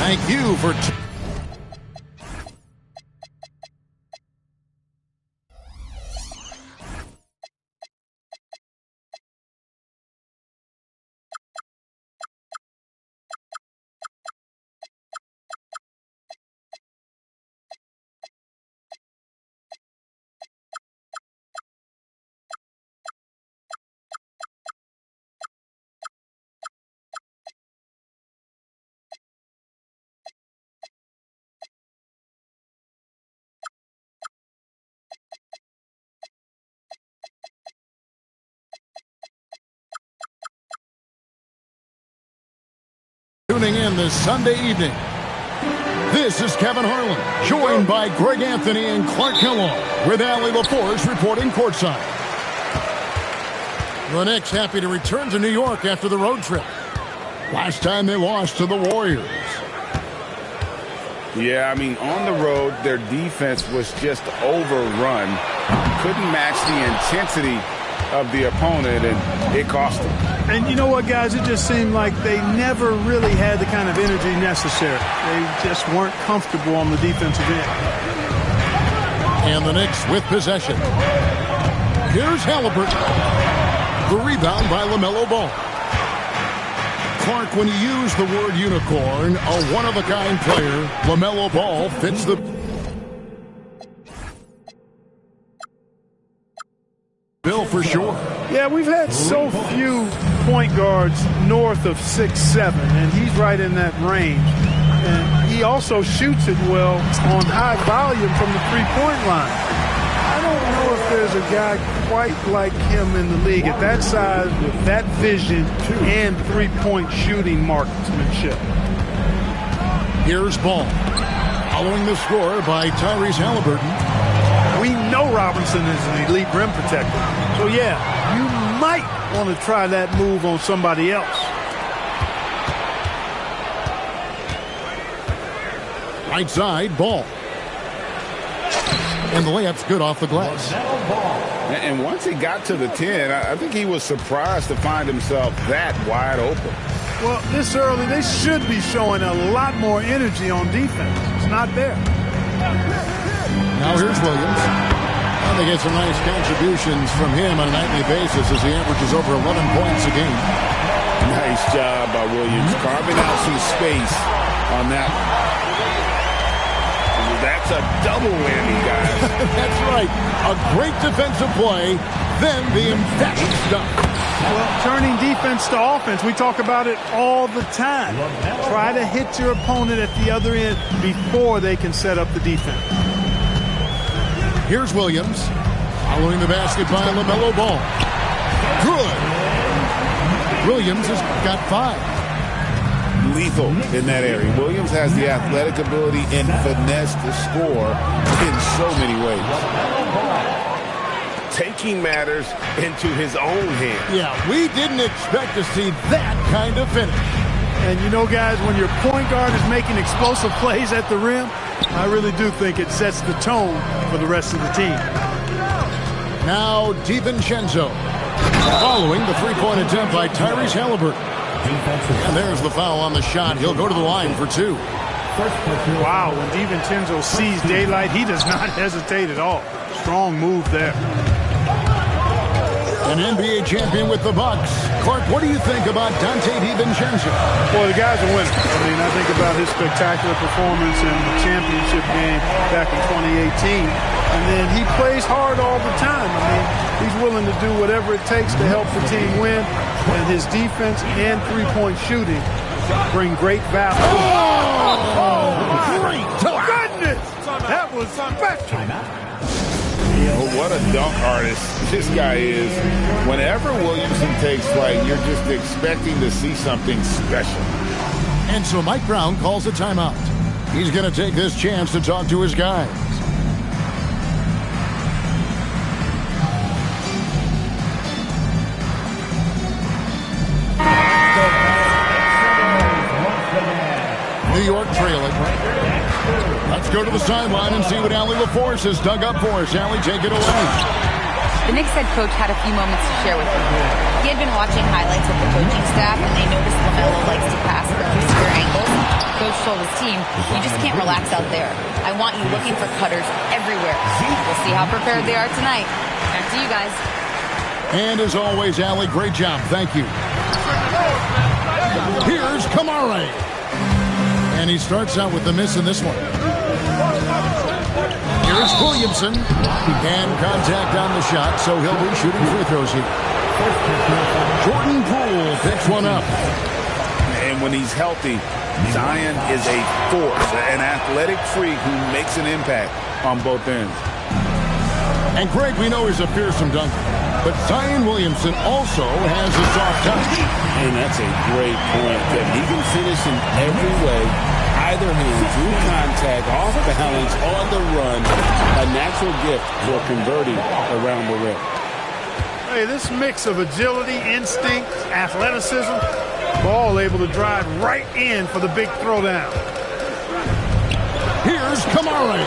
Thank you for... Tuning in this Sunday evening. This is Kevin Harlan, joined by Greg Anthony and Clark Kellogg, with Allie LaForce reporting courtside. The Knicks happy to return to New York after the road trip. Last time they lost to the Warriors. Yeah, I mean, on the road, their defense was just overrun. Couldn't match the intensity of the opponent, and it cost them. And you know what, guys? It just seemed like they never really had the kind of energy necessary. They just weren't comfortable on the defensive end. And the Knicks with possession. Here's Halliburton. The rebound by LaMelo Ball. Clark, when you use the word unicorn, a one-of-a-kind player, LaMelo Ball fits the bill for sure. Yeah, we've had so few point guards north of 6'7", and he's right in that range. And he also shoots it well on high volume from the three-point line. I don't know if there's a guy quite like him in the league at that size with that vision and three-point shooting marksmanship. Here's Ball. Following the score by Tyrese Halliburton. We know Robinson is an elite rim protector. So, yeah, you might want to try that move on somebody else. Right side, Ball. And the layup's good off the glass. And once he got to the 10, I think he was surprised to find himself that wide open. Well, this early, they should be showing a lot more energy on defense. It's not there. Now here's Williams. And they get some nice contributions from him on a nightly basis as he averages over 11 points a game. Nice job by Williams, carving out some space on that. That's a double whammy, guys. That's right. A great defensive play, then the emphatic stuff. Well, turning defense to offense, we talk about it all the time. Try to hit your opponent at the other end before they can set up the defense. Here's Williams. Following the basket by LaMelo Ball. Good. Williams has got 5. Lethal in that area. Williams has the athletic ability and finesse to score in so many ways. Taking matters into his own hands. Yeah, we didn't expect to see that kind of finish. And you know, guys, when your point guard is making explosive plays at the rim, I really do think it sets the tone for the rest of the team. Now, DiVincenzo. Following the three-point attempt by Tyrese Halliburton. And there's the foul on the shot. He'll go to the line for 2. Wow, when DiVincenzo sees daylight, he does not hesitate at all. Strong move there. An NBA champion with the Bucks. Clark, what do you think about Dante DiVincenzo? Well, the guy's a winner. I mean, I think about his spectacular performance in the championship game back in 2018. And then he plays hard all the time. I mean, he's willing to do whatever it takes to help the team win. And his defense and three-point shooting bring great value. Oh, great goodness! That was special. Oh, what a dunk artist this guy is. Whenever Williamson takes flight, you're just expecting to see something special. And so Mike Brown calls a timeout. He's going to take this chance to talk to his guys. New York trailing. Let's go to the sideline and see what Allie LaForce has dug up for us. Allie, take it away. The Knicks head coach had a few moments to share with him. He had been watching highlights with the coaching staff, and they noticed LaMelo likes to pass from riskier angles. Coach told his team, you just can't relax out there. I want you looking for cutters everywhere. We'll see how prepared they are tonight. Back to you guys. And as always, Allie, great job. Thank you. Here's Kamare. And he starts out with the miss in this one. Here's Williamson. And contact on the shot, so he'll be shooting free throws here. Jordan Poole picks one up. And when he's healthy, Zion is a force, an athletic freak who makes an impact on both ends. And Greg, we know he's a fearsome dunker, but Zion Williamson also has a soft touch. And that's a great point, Kevin. He can finish in every way. Either hand, through contact, off balance, on the run. A natural gift for converting around the rim. Hey, this mix of agility, instinct, athleticism, ball able to drive right in for the big throwdown. Here's Kamare.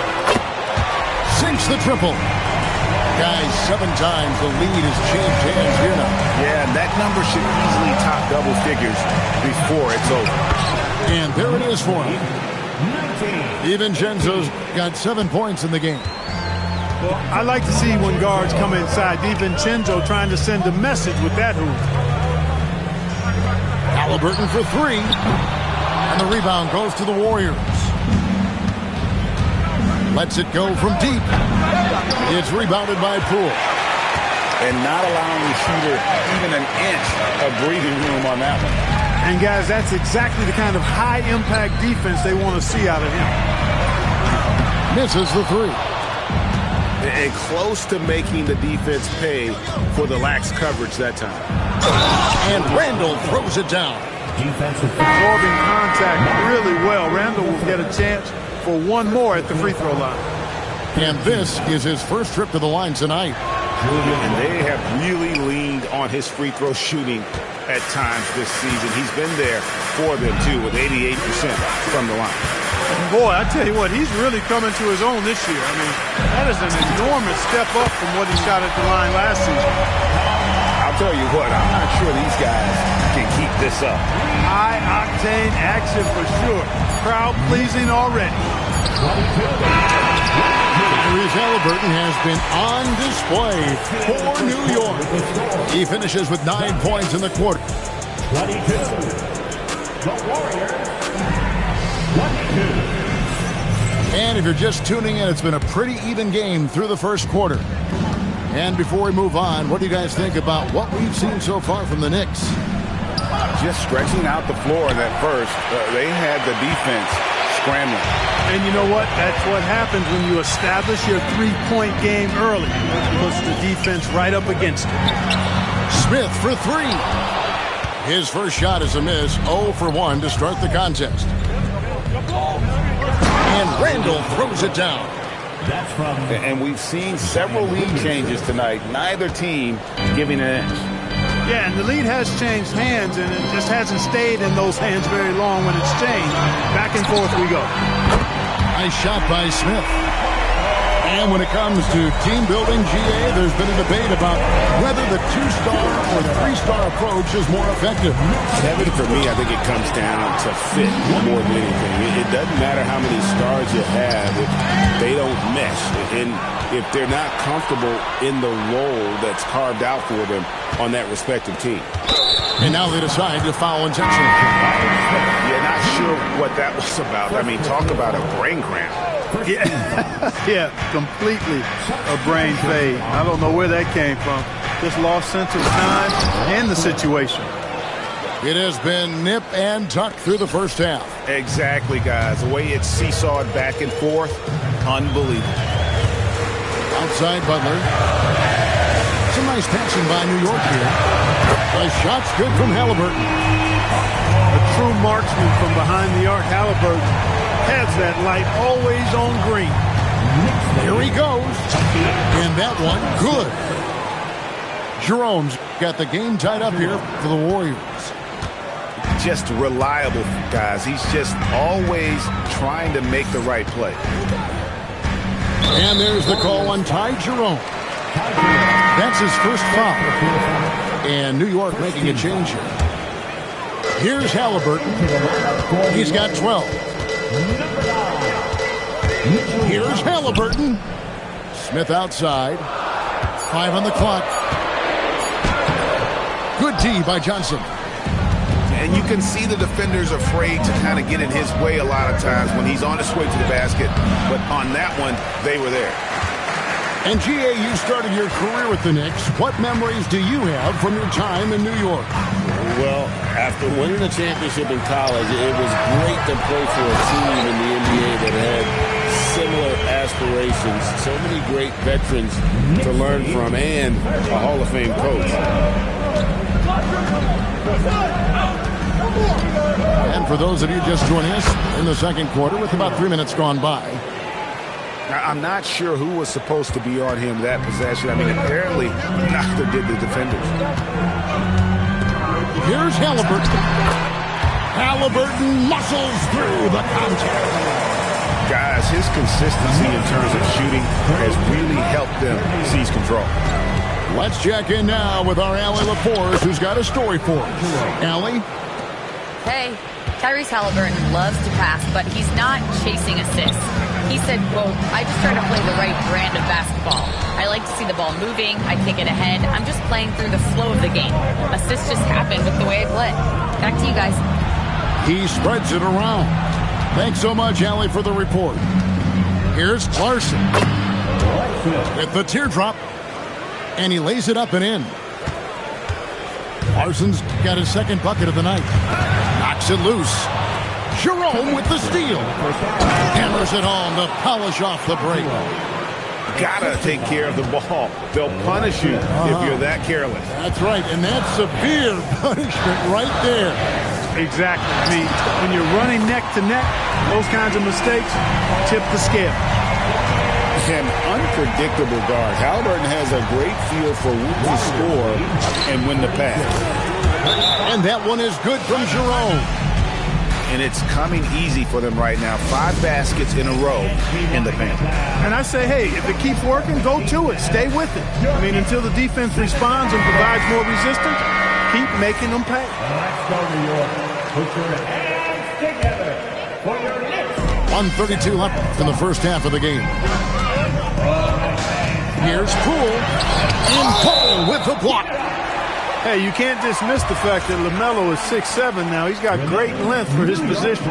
Sinks the triple. Guys, 7 times the lead has changed hands here now. Yeah, that number should easily top double figures before it's over. And there it is for him. DiVincenzo's got 7 points in the game. Well, I like to see when guards come inside. DiVincenzo trying to send a message with that hoop. Halliburton for 3. And the rebound goes to the Warriors. Lets it go from deep. It's rebounded by Poole. And not allowing the shooter even an inch of breathing room on that one. And guys, that's exactly the kind of high-impact defense they want to see out of him. Misses the 3. And close to making the defense pay for the lax coverage that time. And Randall throws it down. Absorbing contact really well. Randall will get a chance for one more at the free throw line. And this is his first trip to the line tonight. And they have really leaned on his free throw shooting at times this season. He's been there for them, too, with 88% from the line. Boy, I tell you what, he's really coming to his own this year. I mean, that is an enormous step up from what he shot at the line last season. I'll tell you what, I'm not sure these guys can keep this up. High-octane action for sure. Crowd-pleasing already. Tyrese Halliburton has been on display for New York. He finishes with 9 points in the quarter. 22. The Warriors. 22. And if you're just tuning in, it's been a pretty even game through the first quarter. And before we move on, what do you guys think about what we've seen so far from the Knicks? Just stretching out the floor in that first. They had the defense scrambling. And you know what? That's what happens when you establish your three-point game early. Puts the defense right up against it. Smith for 3. His first shot is a miss. 0 for 1 to start the contest. And Randall throws it down. That's from. And we've seen several lead changes tonight. Neither team giving an inch. Yeah, and the lead has changed hands, and it just hasn't stayed in those hands very long when it's changed. Back and forth we go. Nice shot by Smith. And when it comes to team building, GA, there's been a debate about whether the 2-star or 3-star approach is more effective. Kevin, for me, I think it comes down to fit more than anything. It doesn't matter how many stars you have if they don't mesh. And if they're not comfortable in the role that's carved out for them on that respective team. And now they decide to foul intentionally. You're not sure what that was about. I mean, talk about a brain cramp. Yeah, completely a brain fade. I don't know where that came from. Just lost sense of time and the situation. It has been nip and tuck through the first half. Exactly, guys. The way it's seesawed back and forth, unbelievable. Outside Butler. Some nice passing by New York here. The shot's good from Halliburton. A true marksman from behind the arc. Halliburton has that light always on green. Here he goes. And that one, good. Jerome's got the game tied up here for the Warriors. Just reliable, guys. He's just always trying to make the right play. And there's the call on Ty Jerome. That That's his first foul. And New York making a change here. Here's Halliburton. He's got 12. Here's Halliburton. Smith outside. 5 on the clock. Good D by Johnson. And you can see the defenders afraid to kind of get in his way a lot of times when he's on his way to the basket. But on that one, they were there. And G.A., you started your career with the Knicks. What memories do you have from your time in New York? Well, after winning a championship in college, it was great to play for a team in the NBA that had similar aspirations. So many great veterans to learn from and a Hall of Fame coach. And for those of you just joining us in the second quarter with about 3 minutes gone by. Now, I'm not sure who was supposed to be on him that possession. I mean, apparently neither did the defenders. Here's Halliburton. Halliburton muscles through the contact. Guys, his consistency in terms of shooting has really helped them seize control. Let's check in now with our Allie LaForce, who's got a story for us. Allie? Hey, Tyrese Halliburton loves to pass, but he's not chasing assists. He said, quote, I just try to play the right brand of basketball. I like to see the ball moving. I kick it ahead. I'm just playing through the flow of the game. Assists just happen with the way I play. Back to you guys. He spreads it around. Thanks so much, Allie, for the report. Here's Clarkson with the teardrop, and he lays it up and in. Larson's got his second bucket of the night. Knocks it loose. Jerome with the steal. Hammers it home to polish off the break. Gotta take care of the ball. They'll punish you if you're that careless. That's right, and that's severe punishment right there. Exactly. I mean, when you're running neck to neck, those kinds of mistakes tip the scale. An unpredictable guard. Halliburton has a great feel for when to score and when to pass. And that one is good from Jerome. And it's coming easy for them right now. 5 baskets in a row in the paint. And I say, hey, if it keeps working, go to it. Stay with it. I mean, until the defense responds and provides more resistance, keep making them pay. Let's go, New York. Put your hands together for your next. 1:32 left in the first half of the game. Here's Poole. And Poole with the block. Hey, you can't dismiss the fact that LaMelo is 6'7" now. He's got great length for his position.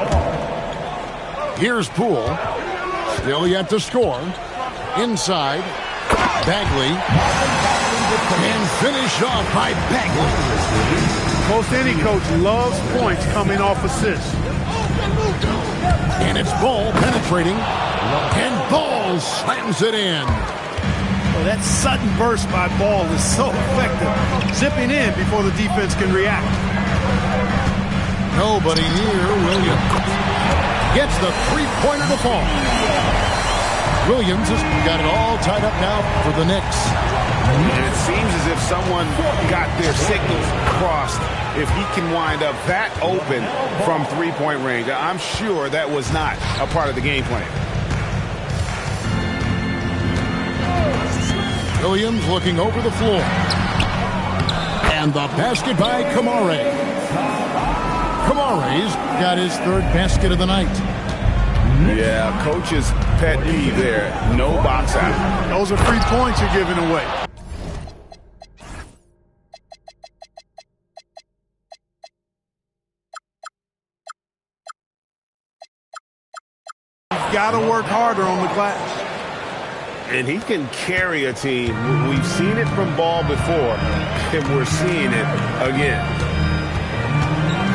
Here's Poole. Still yet to score. Inside. Bagley. And finished off by Bagley. Most any coach loves points coming off assists. And it's Ball penetrating. And Ball slams it in. Well, that sudden burst by Ball is so effective. Zipping in before the defense can react. Nobody near Williams. Gets the three-pointer to fall. Williams has got it all tied up now for the Knicks. And it seems as if someone got their signals crossed. If he can wind up that open from three-point range, I'm sure that was not a part of the game plan. Williams looking over the floor. And the basket by Kamare. Kamare's got his third basket of the night. Yeah, coach's pet peeve there. No box out. Those are free points you're giving away. You've got to work harder on the glass. And he can carry a team. We've seen it from Ball before, and we're seeing it again.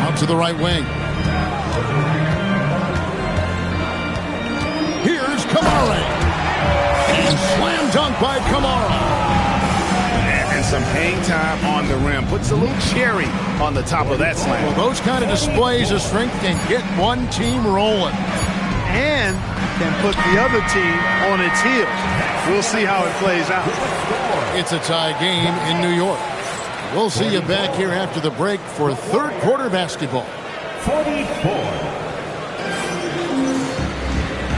Out to the right wing. Here's Kamara. And slam dunk by Kamara. And some hang time on the rim. Puts a little cherry on the top of that slam. Well, those kind of displays of strength can get one team rolling. And can put the other team on its heels. We'll see how it plays out. It's a tie game in New York. We'll see you back here after the break for third quarter basketball. 44.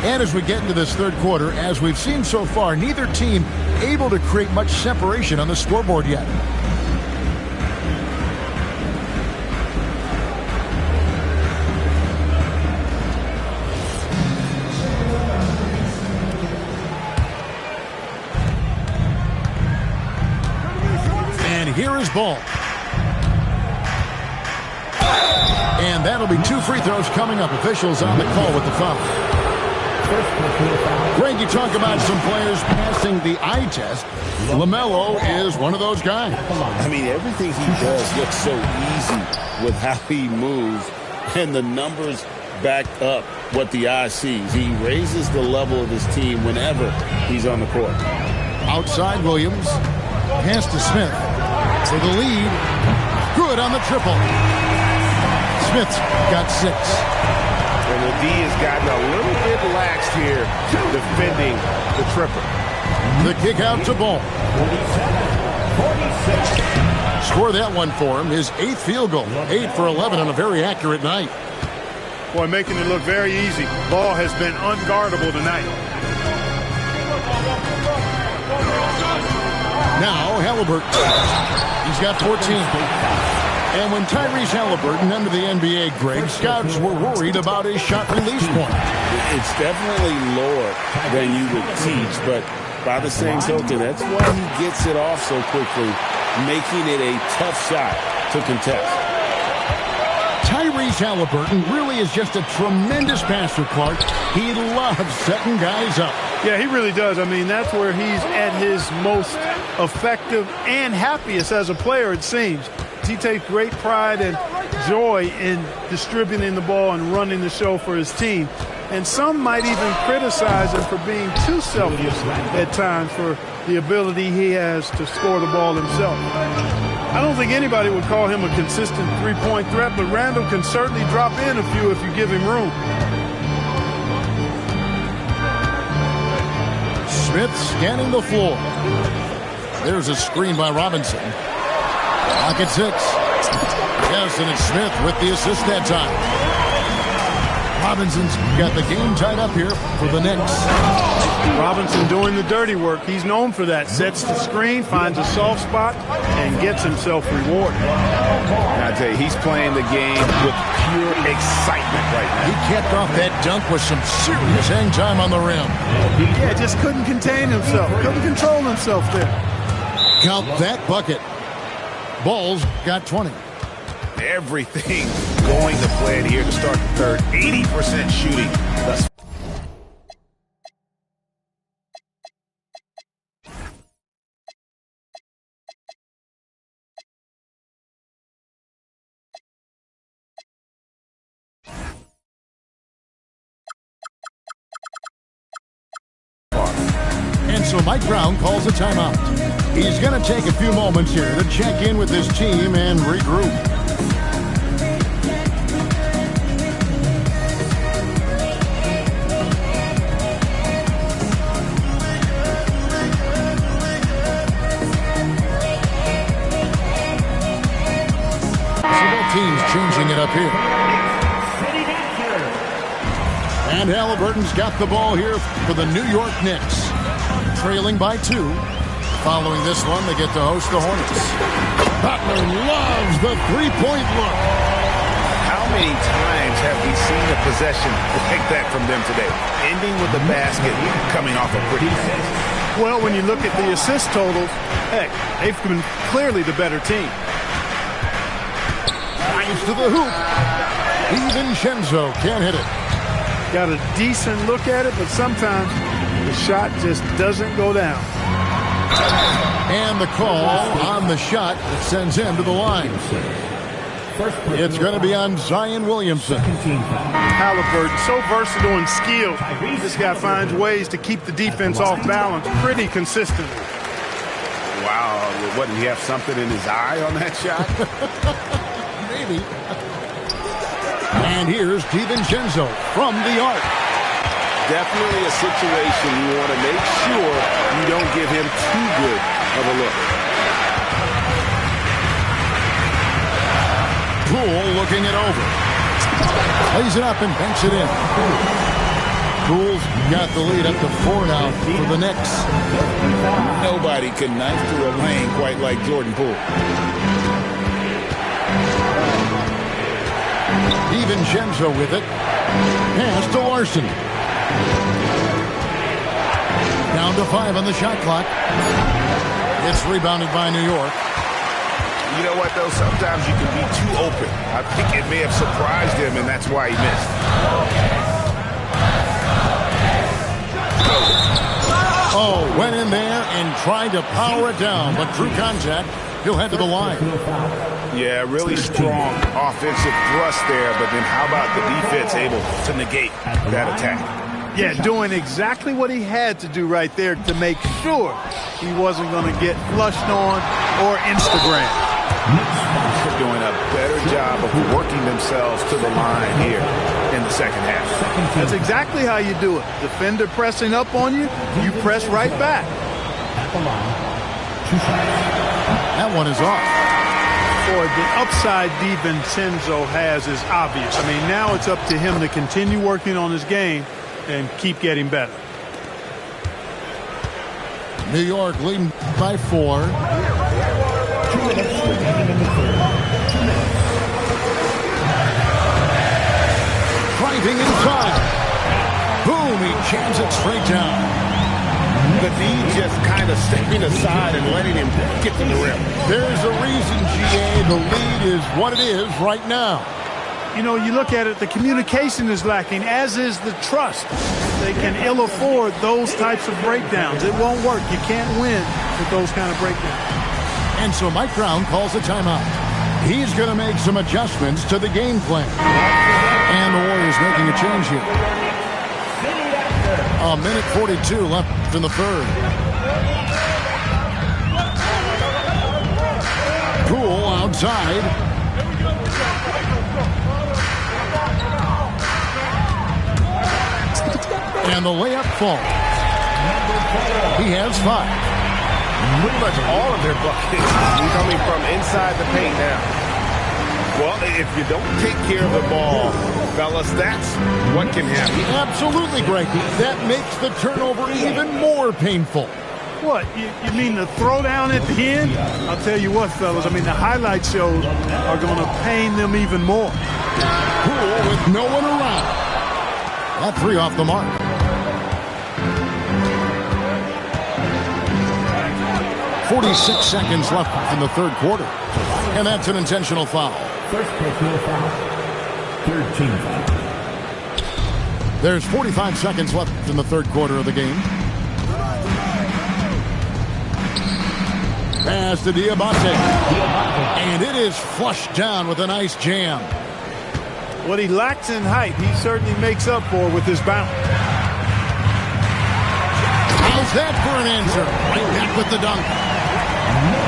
And as we get into this third quarter, as we've seen so far, neither team able to create much separation on the scoreboard yet. And here is ball. And that'll be 2 free throws coming up. Officials on the call with the foul. Greg, you talk about some players passing the eye test. LaMelo is one of those guys. I mean, everything he does looks so easy with how he moves, and the numbers back up what the eye sees. He raises the level of his team whenever he's on the court. Outside Williams. Pass to Smith. For the lead. Good on the triple. Smith's got 6. And the D has gotten a little bit lax here defending the triple. The kick out to Ball. 46. Score that one for him. His 8th field goal. 8 for 11 on a very accurate night. Boy, making it look very easy. Ball has been unguardable tonight. Now Halliburton. He's got 14. And when Tyrese Halliburton entered the NBA, Greg, scouts were worried about his shot release point. It's definitely lower than you would teach, but by the same token, that's why he gets it off so quickly, making it a tough shot to contest. Tyrese Halliburton really is just a tremendous passer, Clark. He loves setting guys up. Yeah, he really does. I mean, that's where he's at his most effective and happiest as a player, it seems. He takes great pride and joy in distributing the ball and running the show for his team. And some might even criticize him for being too selfish at times for the ability he has to score the ball himself. I don't think anybody would call him a consistent three-point threat, but Randall can certainly drop in a few if you give him room. Smith scanning the floor. There's a screen by Robinson. Lock at 6. Yes, and it's Smith with the assist that time. Robinson's got the game tied up here for the Knicks. Robinson doing the dirty work. He's known for that. Sets the screen, finds a soft spot, and gets himself rewarded. I tell you, he's playing the game with pure excitement right now. He kept off that dunk with some serious hang time on the rim. Yeah, just couldn't contain himself. Couldn't control himself there. Count that bucket. Ball's got 20. Everything going to plan here to start the third. 80% shooting. Thus And so Mike Brown calls a timeout. He's going to take a few moments here to check in with his team and regroup. Teams changing it up here. And Halliburton's got the ball here for the New York Knicks. Trailing by 2. Following this one, they get to host the Hornets. Butler loves the three-point look. how many times have we seen a possession like that from them today? Ending with the basket, coming off a pretty pass. Well, when you look at the assist totals, heck, they've been clearly the better team. To the hoop. DiVincenzo can't hit it. Got a decent look at it, but sometimes the shot just doesn't go down. And the call on the shot that sends him to the line. It's going to be on Zion Williamson. Halliburton, so versatile and skilled. This guy finds ways to keep the defense off balance pretty consistently. Wow, what, did he have something in his eye on that shot? Maybe. And here's DiVincenzo from the arc. Definitely a situation you want to make sure you don't give him too good of a look. Poole looking it over. Plays it up and banks it in. Poole's got the lead up to 4 now for the Knicks. Nobody can knife through a lane quite like Jordan Poole. DiVincenzo with it. Pass to Larson. Down to 5 on the shot clock. It's rebounded by New York. You know what, though? Sometimes you can be too open. I think it may have surprised him, and that's why he missed. Oh, went in there and tried to power it down, but drew contact. He'll head to the line. Yeah, really strong offensive thrust there, but then how about the defense able to negate that attack? Yeah, doing exactly what he had to do right there to make sure he wasn't going to get flushed on or Instagram. Doing a better job of working themselves to the line here in the second half. That's exactly how you do it. Defender pressing up on you, you press right back. That one is off. Boy, the upside DiVincenzo has is obvious. I mean, now it's up to him to continue working on his game and keep getting better. New York leading by 4. 2 minutes remaining in the third. 2 minutes. Driving inside. Boom, he jams it straight down. The D just kind of stepping aside and letting him get to the rim. There's a reason, GA, the lead is what it is right now. You know, you look at it, the communication is lacking, as is the trust. They can ill afford those types of breakdowns. It won't work. You can't win with those kind of breakdowns. And so Mike Brown calls a timeout. He's going to make some adjustments to the game plan. And the Warriors making a change here. A minute 42 left in the third. Poole outside. And the layup falls. He has 5. Pretty much all of their buckets coming from inside the paint now. Well, if you don't take care of the ball, fellas, that's what can happen. Absolutely, Greg. That makes the turnover even more painful. What? You mean the throwdown at the end? I'll tell you what, fellas. I mean, the highlight shows are going to pain them even more. Poole with no one around. That 3 off the mark. .46 seconds left in the third quarter. And that's an intentional foul. First personal foul. 13 foul. There's 45 seconds left in the third quarter of the game. Pass to Diabate. And it is flushed down with a nice jam. What he lacks in height, he certainly makes up for with his bounce. How's that for an answer? Right back with the dunk.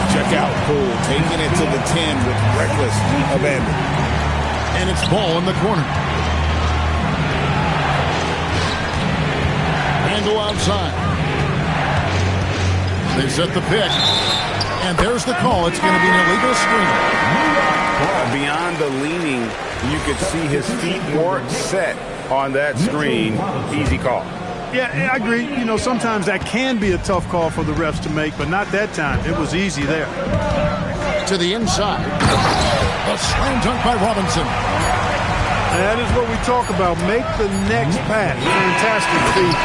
Check out Poole taking it to the 10 with reckless abandon. And it's ball in the corner. Randall outside. They set the pick. And there's the call. It's going to be an illegal screen. Beyond the leaning, you could see his feet more set on that screen. Easy call. Yeah, I agree. You know, sometimes that can be a tough call for the refs to make, but not that time. It was easy there. To the inside. A slam dunk by Robinson. That is what we talk about. Make the next pass. Fantastic feat.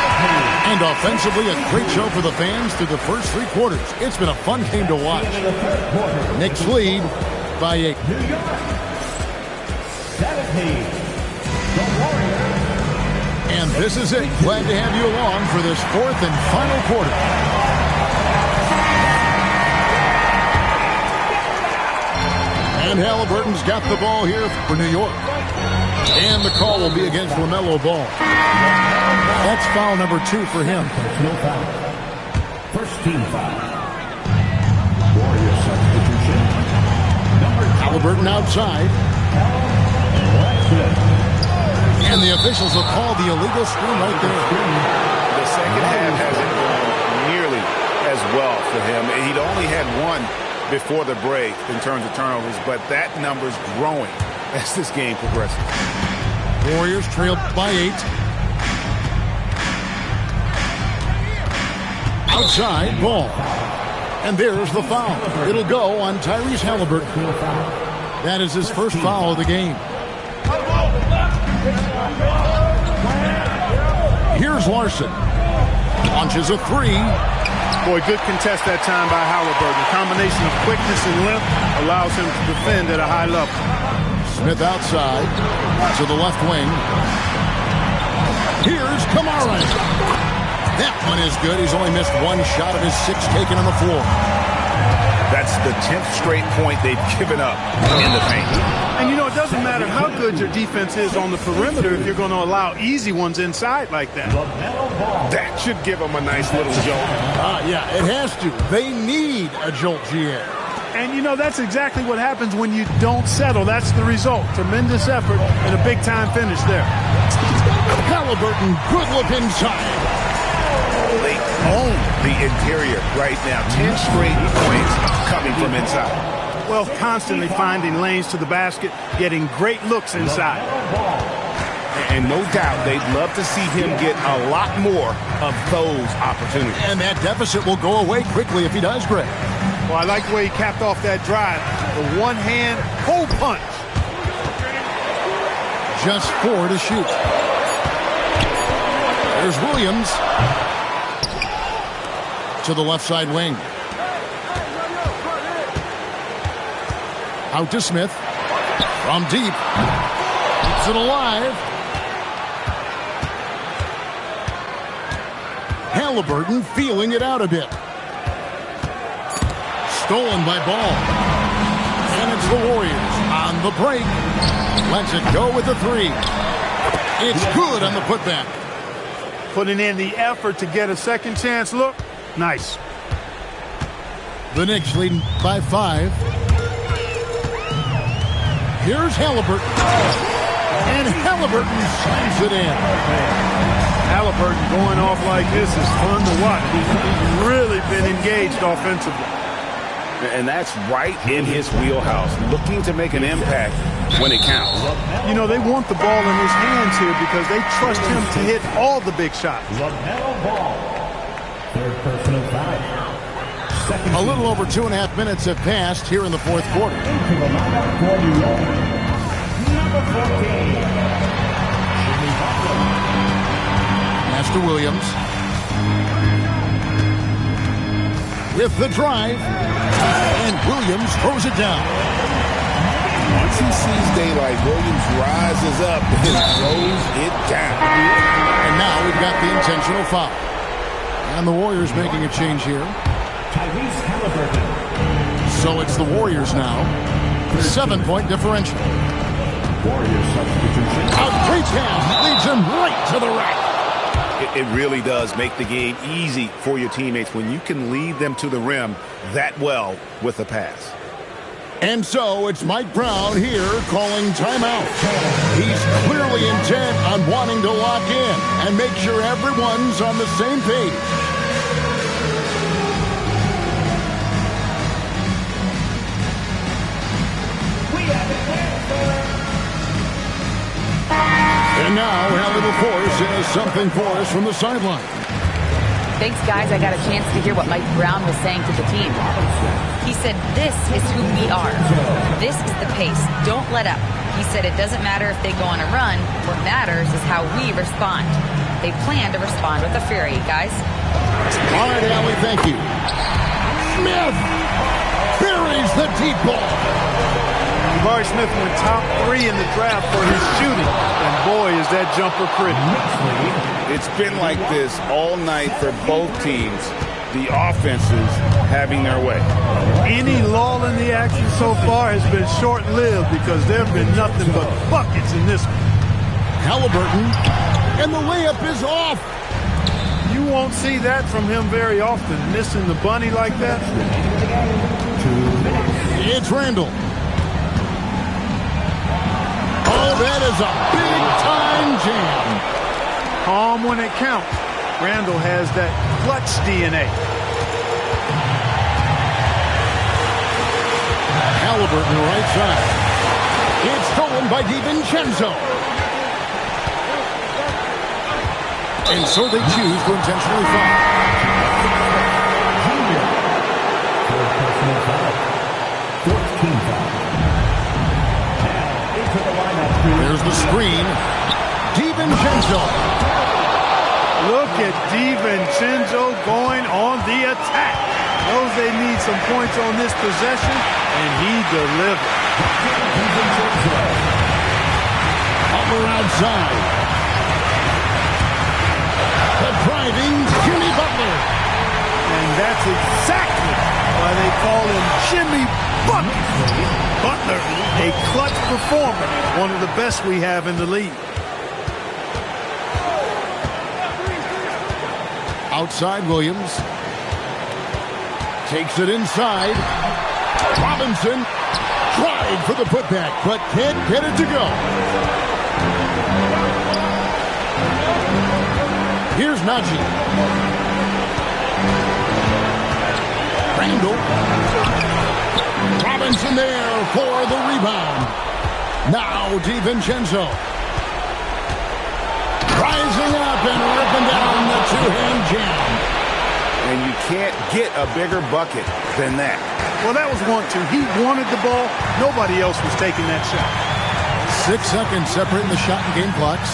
And offensively, a great show for the fans through the first 3 quarters. It's been a fun game to watch. Knicks lead by 8. New York. 17. The Warriors. And this is it. Glad to have you along for this 4th and final quarter. And Halliburton's got the ball here for New York. And the call will be against LaMelo Ball. That's foul number 2 for him. No foul. First team foul. Warriors substitution. Halliburton outside. And the officials have called the illegal screen right there. The second half hasn't gone nearly as well for him. He'd only had 1 before the break in terms of turnovers, but that number's growing as this game progresses. Warriors trail by 8. Outside ball. And there's the foul. It'll go on Tyrese Halliburton. That is his first foul of the game. Here's Larson. Launches a three. Boy, good contest that time by Halliburton. A combination of quickness and length allows him to defend at a high level. Smith outside to the left wing. Here's Kamara. That one is good. He's only missed one shot of his 6 taken on the floor. That's the 10th straight point they've given up in the paint. And, you know, it doesn't matter how good your defense is on the perimeter if you're going to allow easy ones inside like that. That should give them a nice little jolt. Yeah, it has to. They need a jolt, GA. And, you know, that's exactly what happens when you don't settle. That's the result. Tremendous effort and a big-time finish there. Halliburton, good look inside. They own the interior right now. 10 straight points coming from inside. Well, constantly finding lanes to the basket, getting great looks inside. And no doubt they'd love to see him get a lot more of those opportunities. And that deficit will go away quickly if he does, Greg. Well, I like the way he capped off that drive. The one-hand hole punch. Just 4 to shoot. There's Williams. To the left side wing. Out to Smith. From deep. Keeps it alive. Halliburton feeling it out a bit. Stolen by Ball. And it's the Warriors on the break. Lets it go with the 3. It's good on the putback. Putting in the effort to get a second chance look. Nice. The Knicks leading by 5. Here's Halliburton. And Halliburton slams it in. Halliburton going off like this is fun to watch. He's really been engaged offensively. And that's right in his wheelhouse, looking to make an impact when it counts. You know, they want the ball in his hands here because they trust him to hit all the big shots. Third personal foul. A little over 2.5 minutes have passed here in the fourth quarter. Number 14. Pass to Williams. With the drive. And Williams throws it down. Once he sees daylight, Williams rises up and throws it down. And now we've got the intentional foul. And the Warriors making a change here. Tyrese Halliburton. So it's the Warriors now. 7-point differential. Warriors substitution. A great pass leads him right to the rack. It really does make the game easy for your teammates when you can lead them to the rim that well with a pass. And so it's Mike Brown here calling timeout. He's clearly intent on wanting to lock in and make sure everyone's on the same page. And now Allie LaForce has something for us from the sideline. Thanks, guys. I got a chance to hear what Mike Brown was saying to the team. He said, this is who we are. This is the pace. Don't let up. He said it doesn't matter if they go on a run. What matters is how we respond. They plan to respond with a fury, guys. All right, Allie, thank you. Smith buries the deep ball. Jabari Smith went top 3 in the draft for his shooting. And boy, is that jumper pretty. It's been like this all night for both teams. The offenses having their way. Any lull in the action so far has been short-lived because there have been nothing but buckets in this one. Halliburton, and the layup is off. You won't see that from him very often, missing the bunny like that. It's Randall. Oh, that is a big-time jam. Calm when it counts. Randall has that clutch DNA. Halliburton right side. It's stolen by DiVincenzo. And so they choose to intentionally foul. the screen. DiVincenzo. Look at DiVincenzo going on the attack. Knows they need some points on this possession, and he delivered. Upper outside. The driving Jimmy Butler. And that's exactly why they call him Jimmy Butler. Butler, a clutch performer, one of the best we have in the league. Outside Williams. Takes it inside. Robinson tried for the putback, but can't get it to go. Here's Najee. Randall. Robinson there for the rebound. Now DiVincenzo. Rising up and ripping down the two-hand jam. And you can't get a bigger bucket than that. Well, that was 1-2. He wanted the ball. Nobody else was taking that shot. 6 seconds separating the shot and game clocks.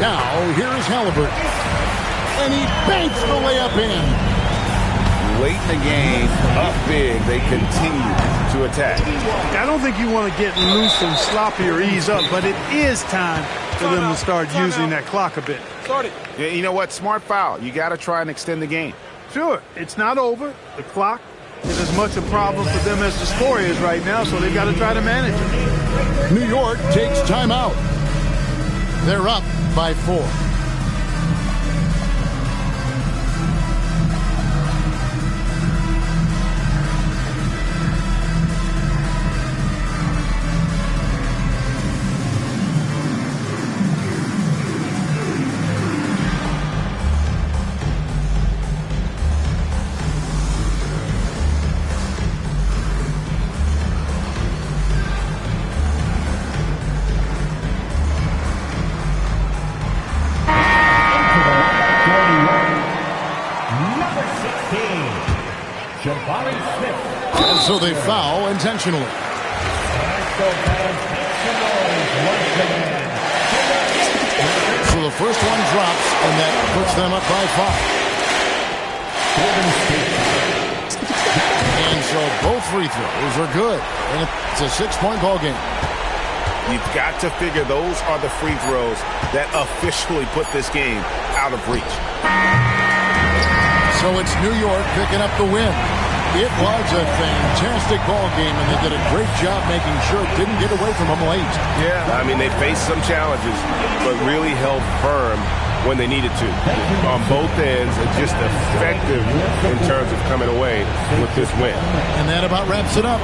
Now, here is Halliburton. And he banks the layup in. Late in the game, up big, they continue to attack. I don't think you want to get loose and sloppy or ease up, but it is time for them to start using that clock a bit. Yeah, you know what? Smart foul. You got to try and extend the game. Sure, it's not over. The clock is as much a problem for them as the score is right now, so they've got to try to manage it. New York takes timeout. They're up by 4. And so they foul intentionally. So the first one drops, and that puts them up by 5. And so both free throws are good. And it's a 6-point ball game. You've got to figure those are the free throws that officially put this game out of reach. So it's New York picking up the win. It was a fantastic ball game, and they did a great job making sure it didn't get away from them late. Yeah, I mean, they faced some challenges, but really held firm when they needed to. On both ends, and just effective in terms of coming away with this win. And that about wraps it up.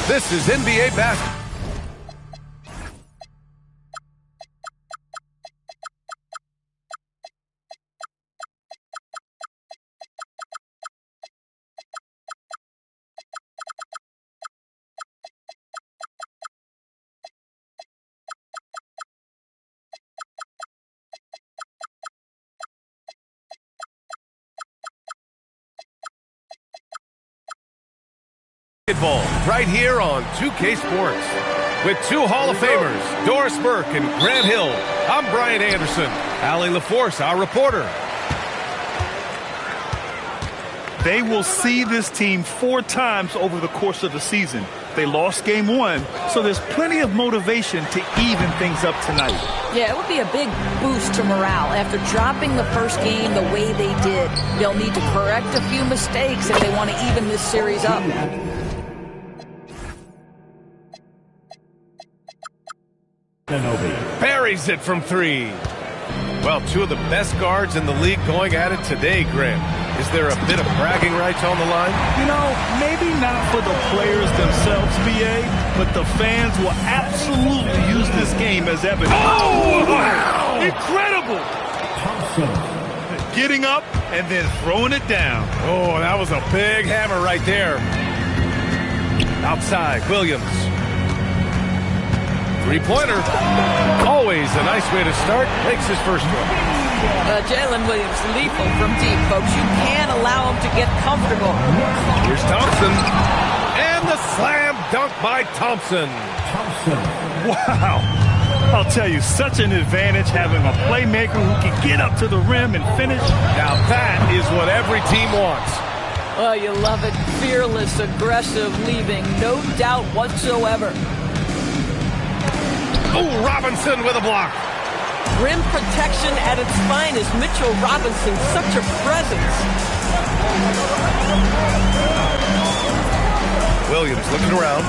This is NBA basketball. Right here on 2K Sports. With two Hall of Famers, Doris Burke and Grant Hill, I'm Brian Anderson. Allie LaForce, our reporter. They will see this team 4 times over the course of the season. They lost game 1, so there's plenty of motivation to even things up tonight. Yeah, it would be a big boost to morale. After dropping the first game the way they did, they'll need to correct a few mistakes if they want to even this series up. Buries it from 3. Well, 2 of the best guards in the league going at it today, Grant. Is there a bit of bragging rights on the line? You know, maybe not for the players themselves, BA, but the fans will absolutely use this game as evidence. Oh, wow! Incredible! Getting up and then throwing it down. Oh, that was a big hammer right there. Outside, Williams. Three-pointer. Always a nice way to start. Makes his first one. Jalen Williams, lethal from deep, folks. You can't allow him to get comfortable. Here's Thompson. And the slam dunk by Thompson. Wow. I'll tell you, such an advantage having a playmaker who can get up to the rim and finish. Now that is what every team wants. Oh, you love it. Fearless, aggressive, leaving no doubt whatsoever. Oh, Robinson with a block. Rim protection at its finest. Mitchell Robinson, such a presence. Williams looking around.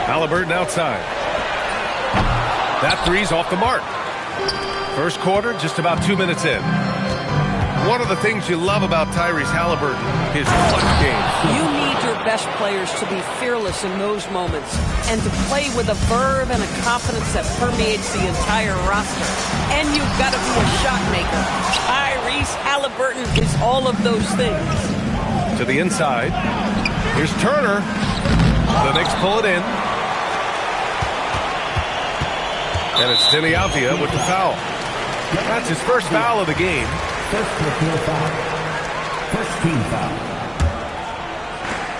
Halliburton outside. That three's off the mark. First quarter, just about 2 minutes in. One of the things you love about Tyrese Halliburton, his clutch game. You need your best players to be fearless in those moments and to play with a verve and a confidence that permeates the entire roster. And you've got to be a shot maker. Tyrese Halliburton is all of those things. To the inside. Here's Turner. The Knicks pull it in. And it's Denny Avdia with the foul. That's his first foul of the game. First team foul.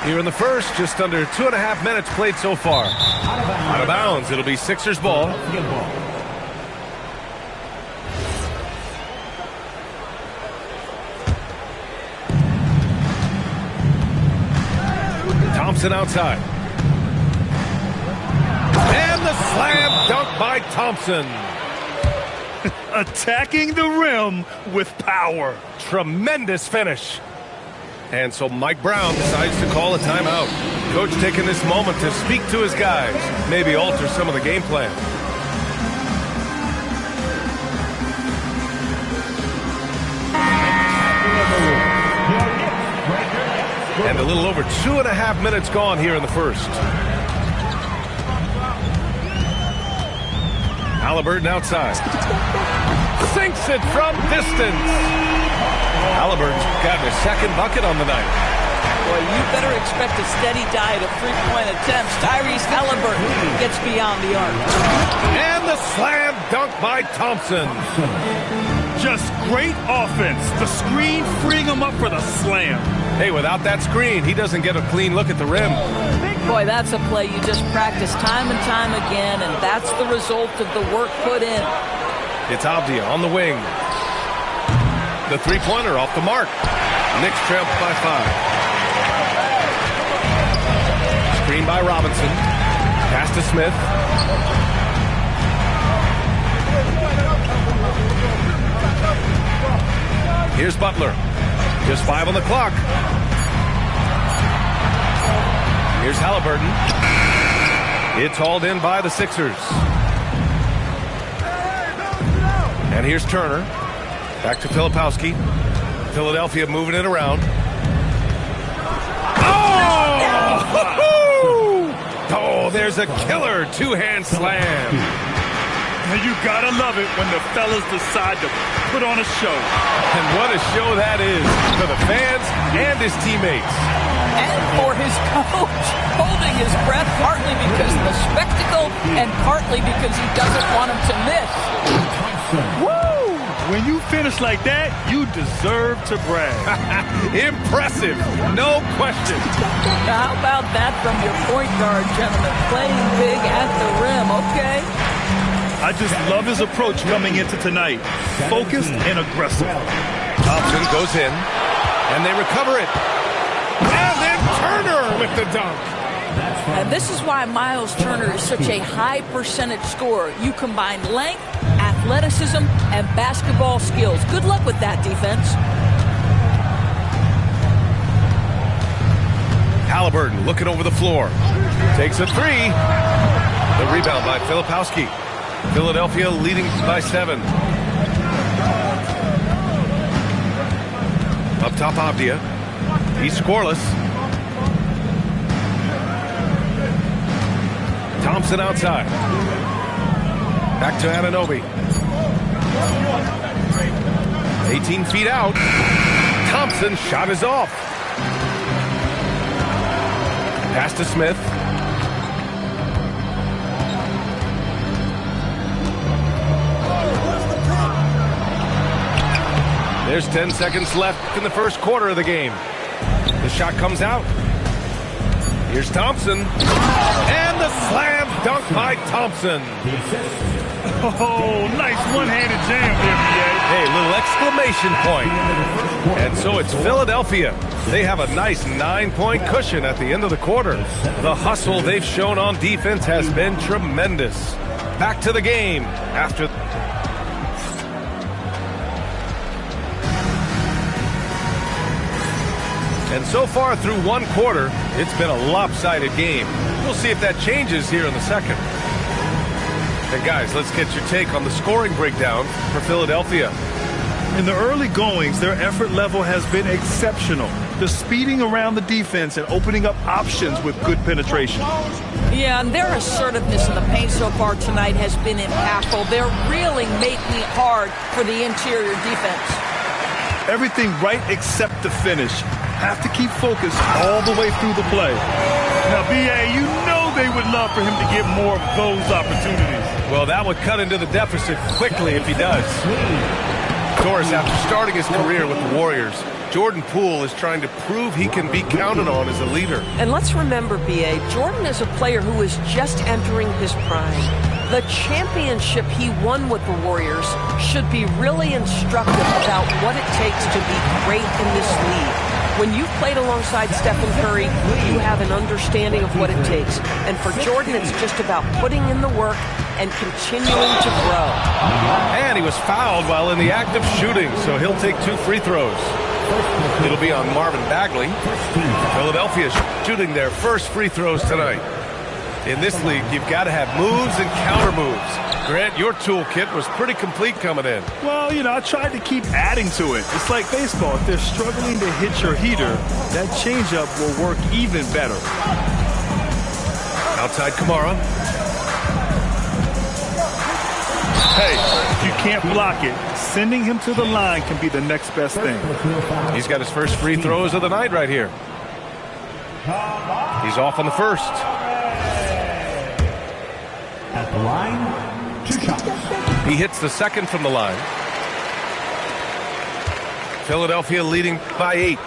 Here in the first, just under 2.5 minutes played so far. Out of bounds. It'll be Sixers ball. Thompson outside. And the slam dunk by Thompson. Attacking the rim with power. Tremendous finish. And so Mike Brown decides to call a timeout. Coach taking this moment to speak to his guys, maybe alter some of the game plan. And a little over 2.5 minutes gone here in the first. Halliburton outside. Sinks it from distance. Halliburton's gotten his second bucket on the night. Boy, you better expect a steady diet of three-point attempts. Tyrese Halliburton gets beyond the arc. And the slam dunk by Thompson. Just great offense. The screen freeing him up for the slam. Hey, without that screen, he doesn't get a clean look at the rim. Boy, that's a play you just practice time and time again, and that's the result of the work put in. It's Avdia on the wing. The three-pointer off the mark. Knicks trail by 5. Screen by Robinson. Pass to Smith. Here's Butler. Just 5 on the clock. Here's Halliburton. It's hauled in by the Sixers. And here's Turner. Back to Filipowski. Philadelphia moving it around. Oh, there's a killer two-hand slam. You gotta love it when the fellas decide to put on a show. And what a show that is for the fans and his teammates. And for his coach, holding his breath partly because of the spectacle and partly because he doesn't want him to miss. Woo! When you finish like that, you deserve to brag. Impressive, no question. How about that from your point guard, gentlemen? Playing big at the rim, okay? I just love his approach coming into tonight. Focused and aggressive. Thompson goes in, and they recover it. And then Turner with the dunk. And this is why Miles Turner is such a high percentage scorer. You combine length, athleticism, and basketball skills. Good luck with that, defense. Halliburton looking over the floor. Takes a three. The rebound by Filipowski. Philadelphia leading by 7. Up top, Avdia. He's scoreless. Thompson outside. Back to Anunoby. 18 feet out. Thompson shot is off. Pass to Smith. There's 10 seconds left in the first quarter of the game. The shot comes out. Here's Thompson. And the slam dunk by Thompson. Oh, nice one-handed jam there, BA. Hey, little exclamation point. And so it's Philadelphia. They have a nice 9-point cushion at the end of the quarter. The hustle they've shown on defense has been tremendous. Back to the game after... And so far through one quarter, it's been a lopsided game. We'll see if that changes here in the second. And guys, let's get your take on the scoring breakdown for Philadelphia. In the early goings, their effort level has been exceptional. The speeding around the defense and opening up options with good penetration. Yeah, and their assertiveness in the paint so far tonight has been impactful. They're really making it hard for the interior defense. Everything right except the finish. Have to keep focused all the way through the play. Now, BA, you know they would love for him to get more of those opportunities. Well, that would cut into the deficit quickly if he does. Doris, after starting his career with the Warriors, Jordan Poole is trying to prove he can be counted on as a leader. And let's remember, BA, Jordan is a player who is just entering his prime. The championship he won with the Warriors should be really instructive about what it takes to be great in this league. When you've played alongside Stephen Curry, you have an understanding of what it takes. And for Jordan, it's just about putting in the work and continuing to grow. And he was fouled while in the act of shooting, so he'll take 2 free throws. It'll be on Marvin Bagley. Philadelphia shooting their first free throws tonight. In this league, you've got to have moves and counter moves. Grant, your toolkit was pretty complete coming in. Well, I tried to keep adding to it. It's like baseball. If they're struggling to hit your heater, that changeup will work even better. Outside Kamara. Hey, if you can't block it, sending him to the line can be the next best thing. He's got his first free throws of the night right here. He's off on the first. At the line, 2 shots. He hits the second from the line. Philadelphia leading by 8.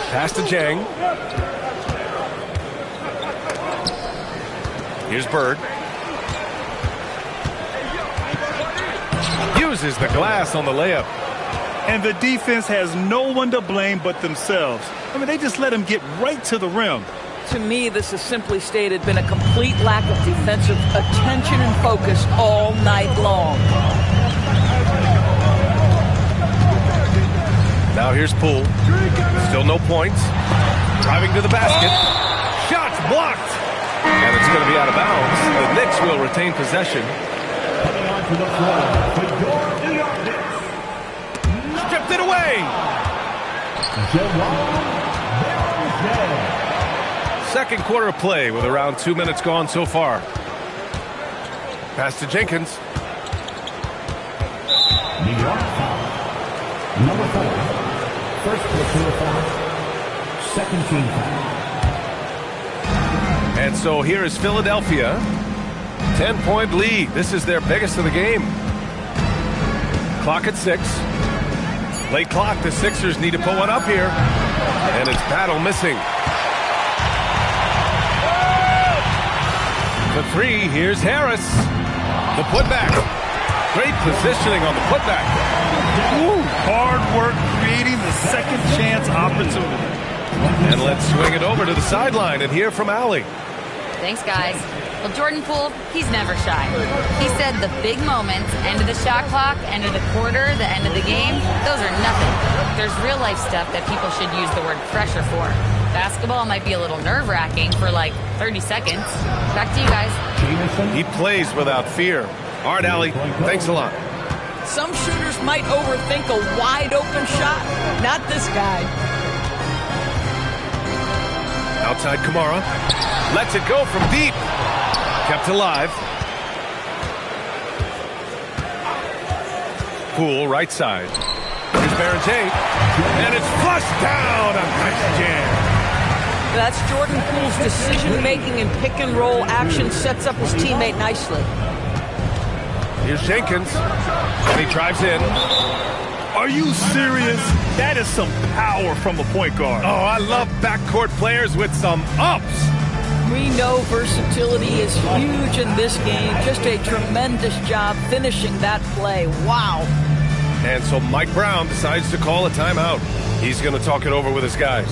Pass to Jang. Here's Bird. Uses the glass on the layup. And the defense has no one to blame but themselves. I mean, they just let him get right to the rim. To me, this has simply stated been a complete lack of defensive attention and focus all night long. Now here's Poole. Still no points. Driving to the basket. Shots blocked. And it's going to be out of bounds. The Knicks will retain possession. Coming onto the floor for your New York Knicks. Stripped it away. Second quarter of play with around 2 minutes gone so far. Pass to Jenkins. New York foul. Number 4. First personal foul. Second team foul. And so here is Philadelphia. 10-point lead. This is their biggest of the game. Clock at 6. Late clock. The Sixers need to put one up here. And it's Battle missing. The 3. Here's Harris. The putback. Great positioning on the putback. Ooh, hard work creating the second chance opportunity. And let's swing it over to the sideline and hear from Allie. Thanks, guys. Well, Jordan Poole, he's never shy. He said the big moments, end of the shot clock, end of the quarter, the end of the game, those are nothing. There's real-life stuff that people should use the word pressure for. Basketball might be a little nerve-wracking for like 30 seconds. Back to you guys. He plays without fear. All right, Allie, thanks a lot. Some shooters might overthink a wide-open shot. Not this guy. Outside Kamara. Lets it go from deep. Kept alive. Poole, right side. Here's Barrett. And it's flushed down. A nice jam. That's Jordan Poole's decision-making and pick-and-roll action sets up his teammate nicely. Here's Jenkins. And he drives in. Are you serious? That is some power from a point guard. Oh, I love backcourt players with some ups. We know versatility is huge in this game. Just a tremendous job finishing that play. Wow. And so Mike Brown decides to call a timeout. He's going to talk it over with his guys.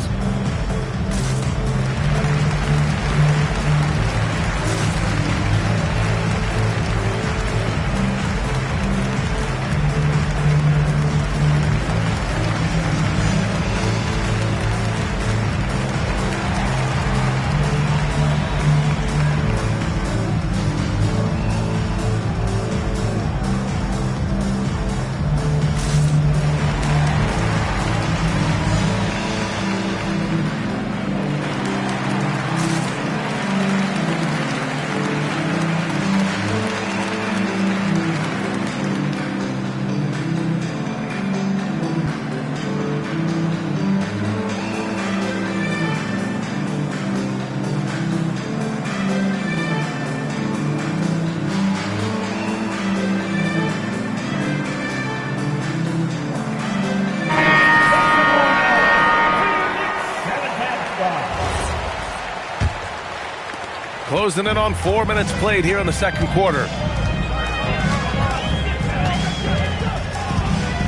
Closing in on 4 minutes played here in the second quarter.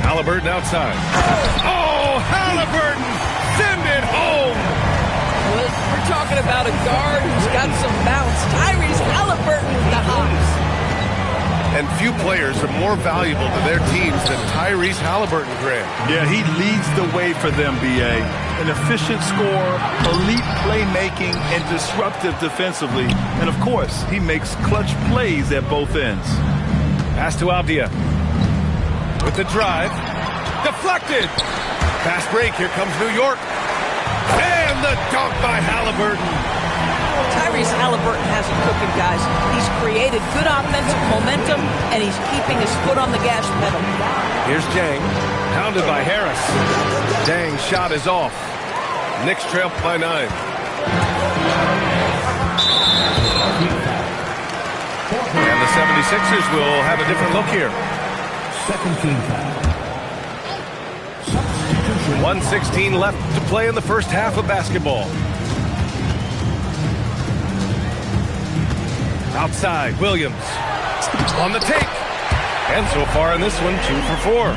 Halliburton outside. Oh, Halliburton! Send it home! Well, we're talking about a guard who's got some bounce. Tyrese Halliburton with the hops. And few players are more valuable to their teams than Tyrese Halliburton, Graham. Yeah, he leads the way for them, B.A. An efficient scorer, elite playmaking, and disruptive defensively. And, of course, he makes clutch plays at both ends. Pass to Avdia. With the drive. Deflected. Fast break. Here comes New York. And the dunk by Halliburton. Tyrese Halliburton has it cooking, guys. He's created good offensive momentum, and he's keeping his foot on the gas pedal. Here's Jang. Pounded by Harris. Jang's shot is off. Knicks trail by 9. And the 76ers will have a different look here. Second team foul. 1:16 left to play in the first half of basketball. Outside, Williams on the take. And so far in this one, 2 for 4.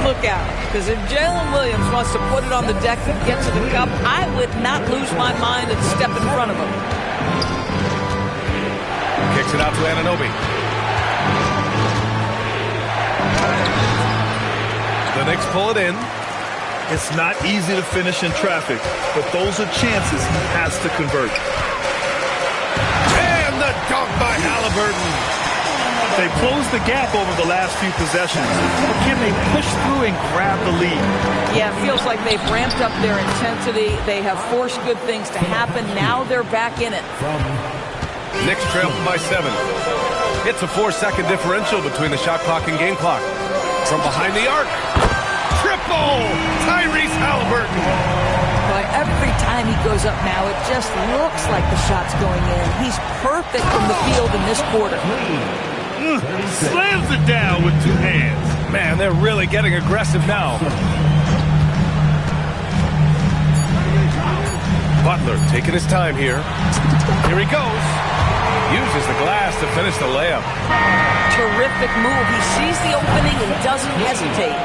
Look out, because if Jalen Williams wants to put it on the deck and get to the cup, I would not lose my mind and step in front of him. Kicks it out to Anunoby. The Knicks pull it in. It's not easy to finish in traffic, but those are chances he has to convert. And the dunk by Halliburton. They've closed the gap over the last few possessions. But can they push through and grab the lead? Yeah, it feels like they've ramped up their intensity. They have forced good things to happen. Now they're back in it. Knicks trail by 7. It's a 4-second differential between the shot clock and game clock. From behind the arc. Triple! Tyrese Halliburton. Boy, every time he goes up now, it just looks like the shot's going in. He's perfect from the field in this quarter. Slams it down with 2 hands. Man, they're really getting aggressive now. Butler taking his time here. Here he goes. Uses the glass to finish the layup. Terrific move. He sees the opening and doesn't hesitate.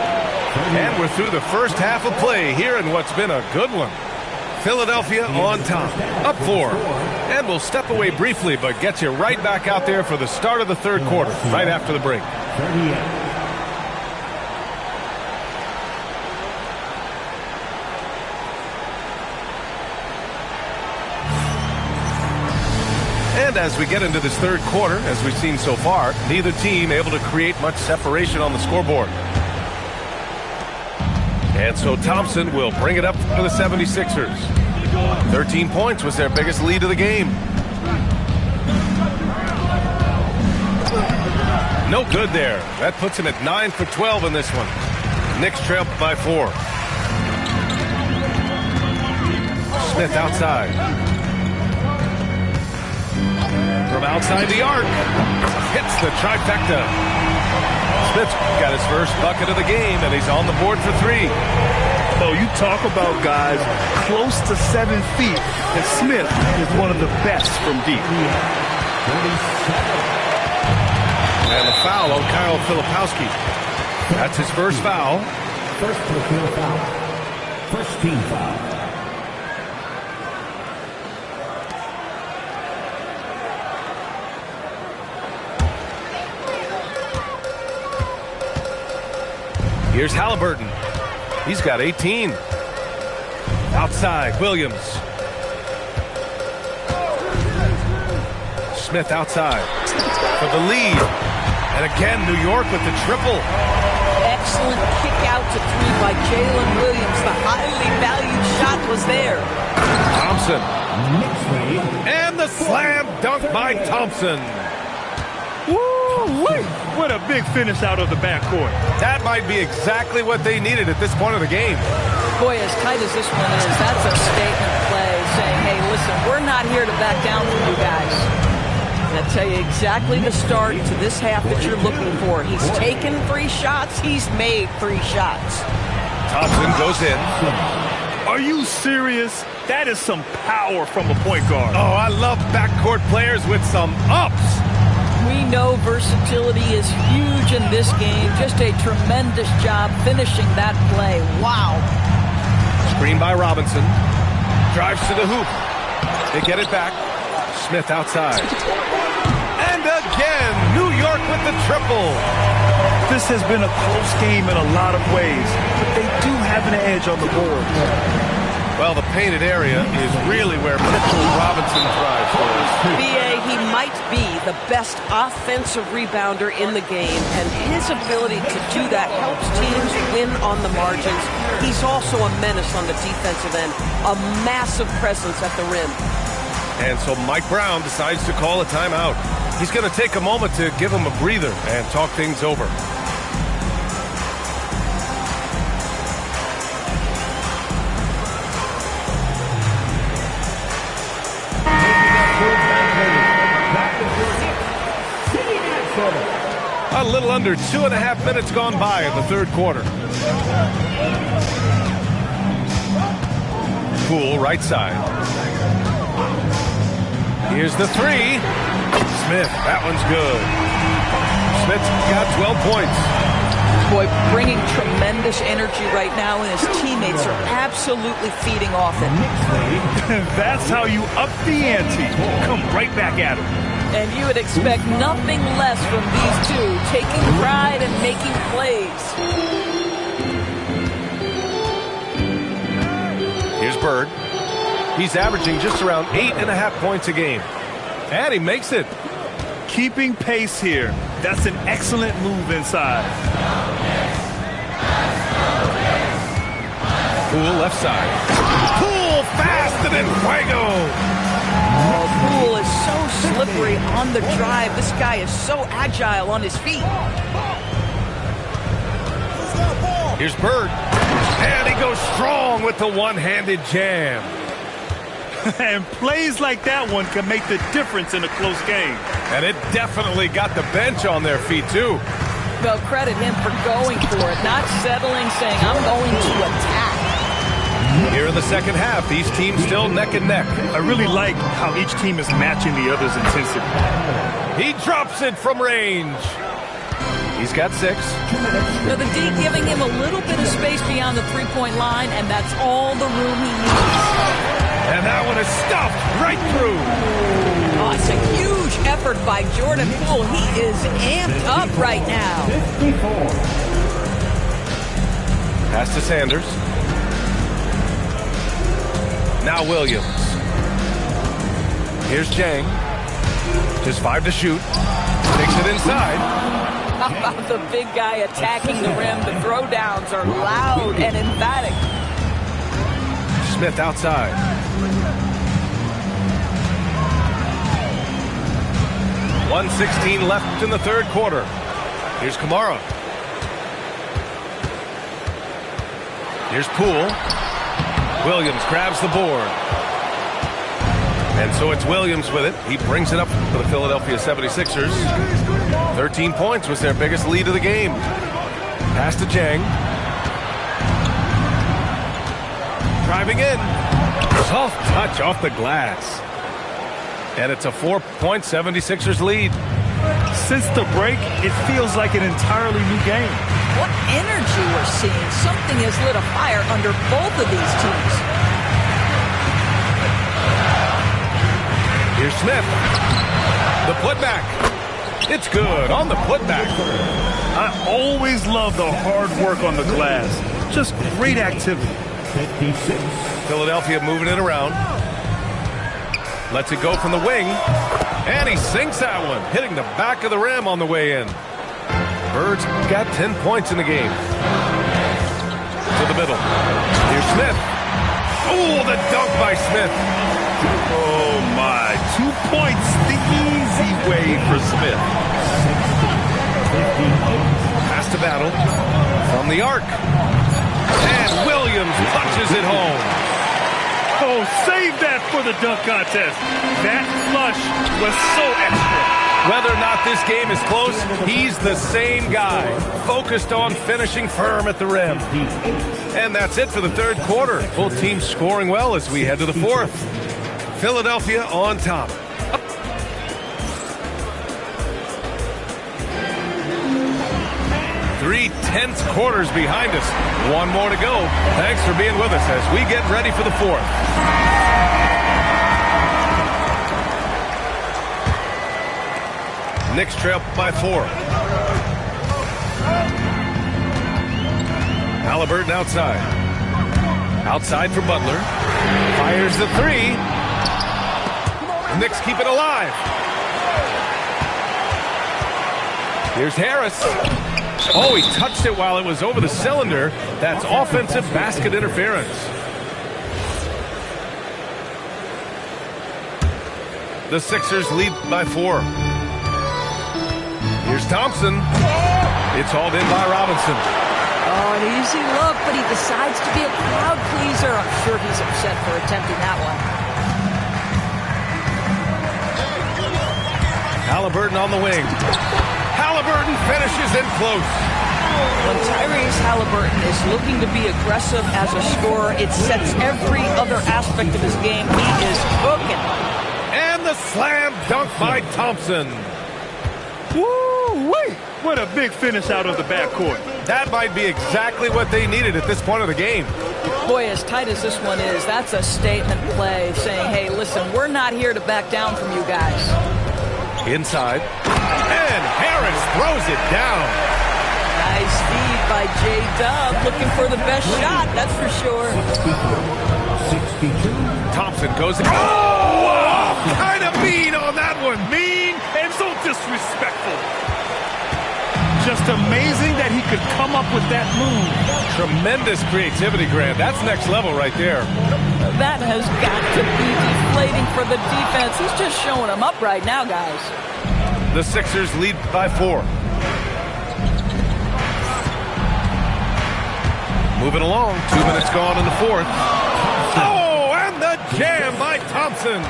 And we're through the first half of play here in what's been a good one. Philadelphia on top, up 4. And we'll step away briefly, but get you right back out there for the start of the third quarter, right after the break. And as we get into this third quarter, as we've seen so far, neither team able to create much separation on the scoreboard. And so Thompson will bring it up for the 76ers. 13 points was their biggest lead of the game. No good there. That puts him at 9 for 12 in this one. Knicks trail by 4. Smith outside. From outside the arc. Hits the trifecta. Smith's got his first bucket of the game, and he's on the board for 3. Oh, you talk about guys close to 7 feet, and Smith is one of the best from deep. And the foul on Kyle Filipowski. That's his first foul. First personal foul. First team foul. Here's Halliburton. He's got 18. Outside, Williams. Smith outside for the lead. And again, New York with the triple. Excellent kick out to 3 by Jalen Williams. The highly valued shot was there. Thompson. And the slam dunk by Thompson. Woo-wee! What a big finish out of the backcourt. That might be exactly what they needed at this point of the game. Boy, as tight as this one is, that's a statement play saying, hey, listen, we're not here to back down from you guys. And I'll tell you exactly the start to this half that you're looking for. He's taken 3 shots. He's made 3 shots. Thompson goes in. Are you serious? That is some power from a point guard. Oh, I love backcourt players with some ups. We know versatility is huge in this game. Just a tremendous job finishing that play. Wow. Screen by Robinson. Drives to the hoop. They get it back. Smith outside. And again, New York with the triple. This has been a close game in a lot of ways, but they do have an edge on the board. Well, the painted area is really where Mitchell Robinson thrives for us. B.A., he might be the best offensive rebounder in the game, and his ability to do that helps teams win on the margins. He's also a menace on the defensive end, a massive presence at the rim. And so Mike Brown decides to call a timeout. He's going to take a moment to give him a breather and talk things over. A little under 2.5 minutes gone by in the third quarter. Poole, right side. Here's the 3. Smith, that one's good. Smith's got 12 points. Boy, bringing tremendous energy right now, and his teammates are absolutely feeding off it. That's how you up the ante. Come right back at him. And you would expect nothing less from these two, taking pride and making plays. Here's Bird. He's averaging just around 8.5 points a game. And he makes it. keeping pace here. That's an excellent move inside. Poole left side. Poole fast and then Fuego. Oh, Poole is so slippery on the drive. This guy is so agile on his feet. Here's Bird. And he goes strong with the one-handed jam. And plays like that one can make the difference in a close game. And it definitely got the bench on their feet, too. Well, credit him for going for it, not settling, saying, I'm going to attack. Here in the second half, these teams still neck and neck. I really like how each team is matching the other's intensity. He drops it from range. He's got 6. Now the D giving him a little bit of space beyond the three-point line, and that's all the room he needs. And that one is stuffed right through. Oh, it's a huge effort by Jordan Poole. He is amped up right now. Pass to Sanders. Now Williams. Here's Jang. Just 5 to shoot. Takes it inside. How about the big guy attacking the rim? The throwdowns are loud and emphatic. Smith outside. .116 left in the third quarter. Here's Kamara. Here's Poole. Williams grabs the board. And so it's Williams with it. He brings it up for the Philadelphia 76ers. 13 points was their biggest lead of the game. Pass to Jang. Driving in. Soft touch off the glass. And it's a 4-point 76ers lead. Since the break, it feels like an entirely new game. What energy we're seeing. Something has lit a fire under both of these teams. Here's Smith. The putback. It's good on the putback. I always love the hard work on the glass. Just great activity. 56. Philadelphia moving it around. Lets it go from the wing. And he sinks that one, hitting the back of the rim on the way in. Bird's got 10 points in the game. To the middle. Here's Smith. Oh, the dunk by Smith. Oh, my. 2 points the easy way for Smith. Pass to Battle. From the arc. And Williams punches it home. Oh, save that for the dunk contest. That flush was so extra. Whether or not this game is close, he's the same guy, focused on finishing firm at the rim. And that's it for the third quarter. Both teams scoring well as we head to the fourth. Philadelphia on top. 3 tense quarters behind us. One more to go. Thanks for being with us as we get ready for the fourth. Knicks trail by 4. Halliburton outside. Outside for Butler. Fires the 3. The Knicks keep it alive. Here's Harris. Oh, he touched it while it was over the cylinder. That's offensive basket interference. The Sixers lead by 4. Here's Thompson. It's hauled in by Robinson. Oh, an easy look, but he decides to be a crowd pleaser. I'm sure he's upset for attempting that one. Halliburton on the wing. Halliburton finishes in close. When Tyrese Halliburton is looking to be aggressive as a scorer, it sets every other aspect of his game. He is cooking. And the slam dunk by Thompson. Woo-wee! What a big finish out of the backcourt. That might be exactly what they needed at this point of the game. Boy, as tight as this one is, that's a statement play saying, hey, listen, we're not here to back down from you guys. Inside. And Harris throws it down. Nice feed by J-Dub. Looking for the best shot, that's for sure. 62. Thompson goes. Oh! Kind of mean on that one. Mean and so disrespectful. Just amazing that he could come up with that move. Tremendous creativity, Grant. That's next level right there. That has got to be deflating for the defense. He's just showing them up right now, guys. The Sixers lead by 4. Moving along. 2 minutes gone in the fourth. Oh, and the jam by Thompson.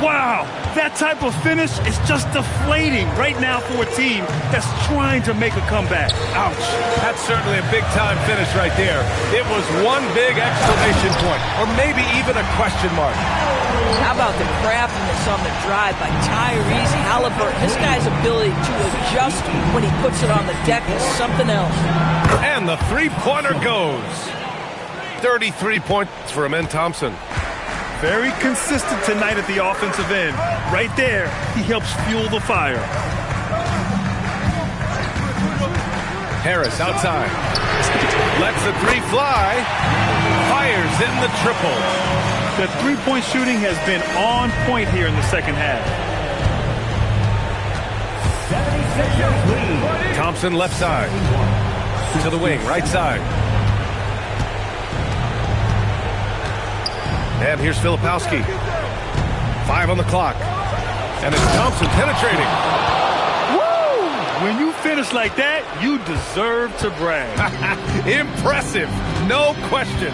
Wow, that type of finish is just deflating right now for a team that's trying to make a comeback. Ouch. That's certainly a big-time finish right there. It was one big exclamation point, or maybe even a question mark. How about the craftiness on the drive by Tyrese Halliburton? This guy's ability to adjust when he puts it on the deck is something else. And the three-pointer goes. 33 points for Amen Thompson. Very consistent tonight at the offensive end. Right there, he helps fuel the fire. Harris outside. Lets the three fly. Fires in the triple. The three-point shooting has been on point here in the second half. Thompson left side. To the wing, right side. And here's Filipowski. 5 on the clock. And it's Thompson penetrating. Woo! When you finish like that, you deserve to brag. Impressive. No question.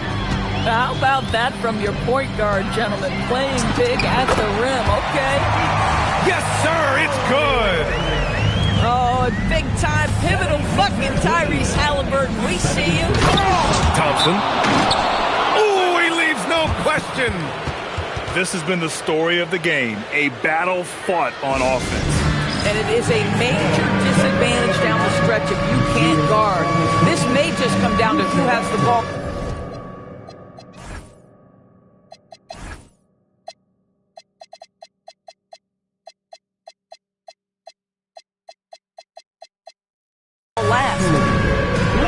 How about that from your point guard, gentlemen? Playing big at the rim, okay? Yes, sir, it's good. Oh, big-time pivotal fucking Tyrese Halliburton. We see you. Thompson. Ooh, he leaves no question. This has been the story of the game, a battle fought on offense. And it is a major disadvantage down the stretch if you can't guard. This may just come down to who has the ball.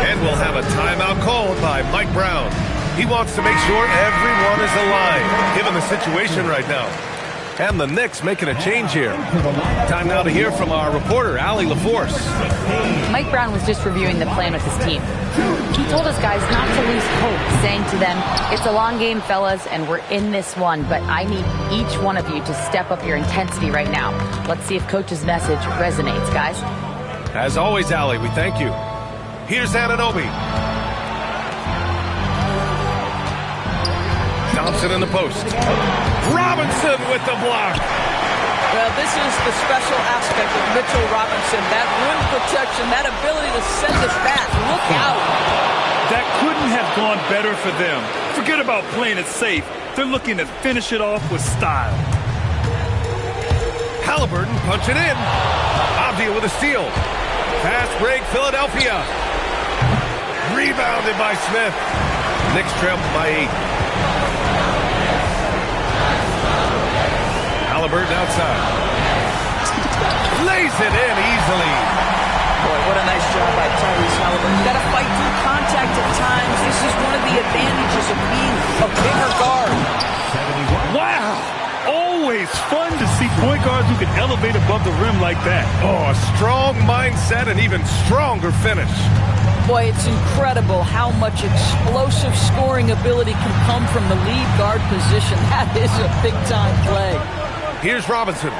And we'll have a timeout called by Mike Brown. He wants to make sure everyone is aligned, given the situation right now. And the Knicks making a change here. Time now to hear from our reporter, Allie LaForce. Mike Brown was just reviewing the plan with his team. He told his guys not to lose hope, saying to them, "It's a long game, fellas, and we're in this one, but I need each one of you to step up your intensity right now." Let's see if Coach's message resonates, guys. As always, Allie, we thank you. Here's Anunoby. Thompson in the post. Robinson with the block. Well, this is the special aspect of Mitchell Robinson. That rim protection, that ability to send us back. Look out. That couldn't have gone better for them. Forget about playing it safe. They're looking to finish it off with style. Halliburton punching in. Avdia with a steal. Fast break, Philadelphia. Rebounded by Smith. Knicks trail by 8. Halliburton outside. Lays it in easily. Boy, what a nice job by Tyrese Halliburton. You got to fight through contact at times. This is one of the advantages of being a bigger guard. Wow! Always fun to see point guards who can elevate above the rim like that. Oh, a strong mindset and even stronger finish. Boy, it's incredible how much explosive scoring ability can come from the lead guard position. That is a big-time play. Here's Robinson.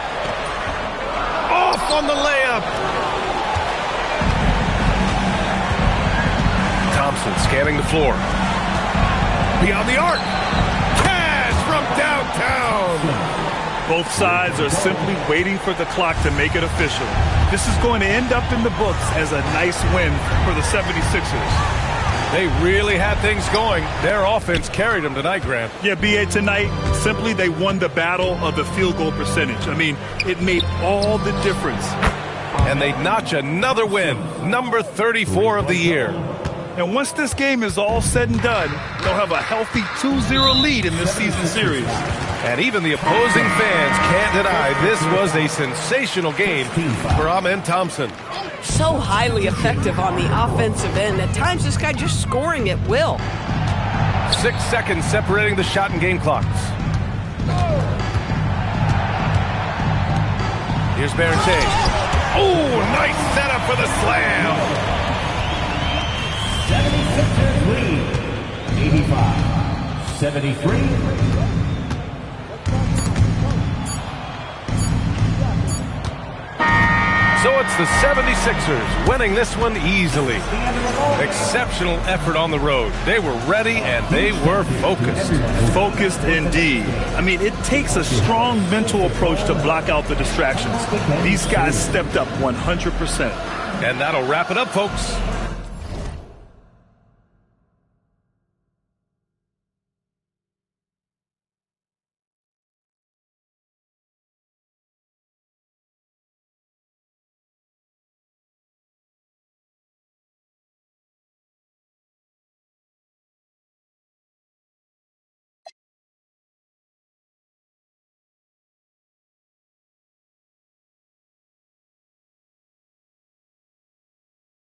Off on the layup. Thompson scanning the floor. Beyond the arc. Cash from downtown. Both sides are simply waiting for the clock to make it official. This is going to end up in the books as a nice win for the 76ers. They really had things going. Their offense carried them tonight, Grant. Yeah, B.A., tonight, simply they won the battle of the field goal percentage. I mean, it made all the difference. And they notch another win, number 34 of the year. And once this game is all said and done, they'll have a healthy 2-0 lead in this season series. And even the opposing fans can't deny this was a sensational game for Amen Thompson. So highly effective on the offensive end. At times, this guy just scoring at will. 6 seconds separating the shot and game clocks. Here's Barrett. Oh, nice setup for the slam. 76ers lead, 85-73. So it's the 76ers winning this one easily. Exceptional effort on the road. They were ready and they were focused. Focused indeed. I mean, it takes a strong mental approach to block out the distractions. These guys stepped up 100%. And that'll wrap it up, folks.